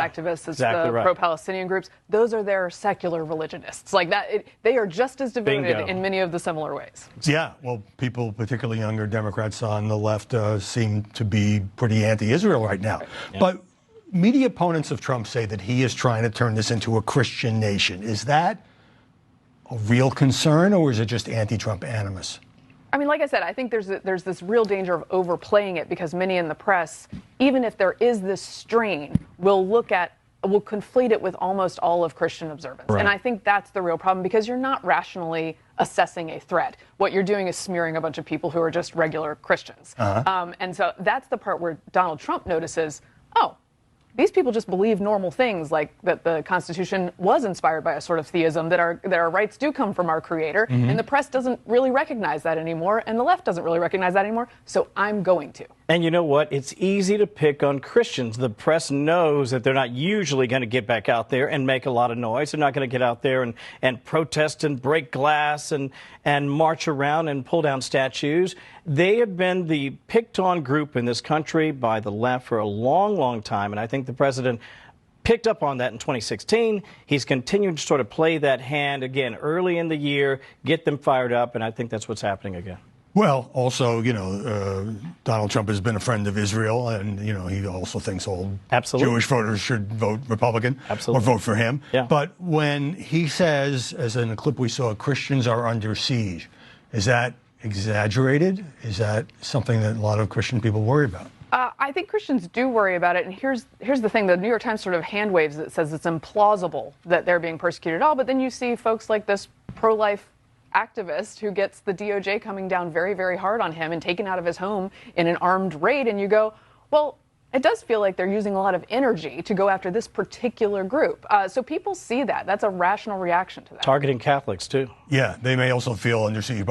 activists, it's the pro-Palestinian groups. Those are their secular religionists. Like that, they are just as devoted in many of the similar ways. Yeah, well, people, particularly younger Democrats on the left, seem to be pretty anti-Israel right now. Yeah. But media opponents of Trump say that he is trying to turn this into a Christian nation. Is that a real concern, or is it just anti-Trump animus? I mean, like I said, I think there's this real danger of overplaying it, because many in the press, even if there is this strain, will conflate it with almost all of Christian observance. Right. And I think that's the real problem, because you're not rationally assessing a threat. What you're doing is smearing a bunch of people who are just regular Christians. And so that's the part where Donald Trump notices, oh, these people just believe normal things, like that the Constitution was inspired by a sort of theism, that our rights do come from our Creator, and the press doesn't really recognize that anymore, and the left doesn't really recognize that anymore, so I'm going to. And you know what? It's easy to pick on Christians. The press knows that they're not usually going to get back out there and make a lot of noise. They're not going to get out there and protest and break glass and march around and pull down statues. They have been the picked-on group in this country by the left for a long, long time, and I think the president picked up on that in 2016. He's continued to sort of play that hand again early in the year, get them fired up, and I think that's what's happening again. Well, also, you know, Donald Trump has been a friend of Israel, and, you know, he also thinks all Jewish voters should vote Republican or vote for him. Yeah. But when he says, as in a clip we saw, Christians are under siege, is that exaggerated? Is that something that a lot of Christian people worry about? I think Christians do worry about it, and here's the thing. The New York Times sort of hand waves it, says it's implausible that they're being persecuted at all, but then you see folks like this pro-life activist who gets the DOJ coming down very, very hard on him and taken out of his home in an armed raid, and you go, well, it does feel like they're using a lot of energy to go after this particular group. So people see that. That's a rational reaction to that. Targeting Catholics, too. Yeah, they may also feel under siege by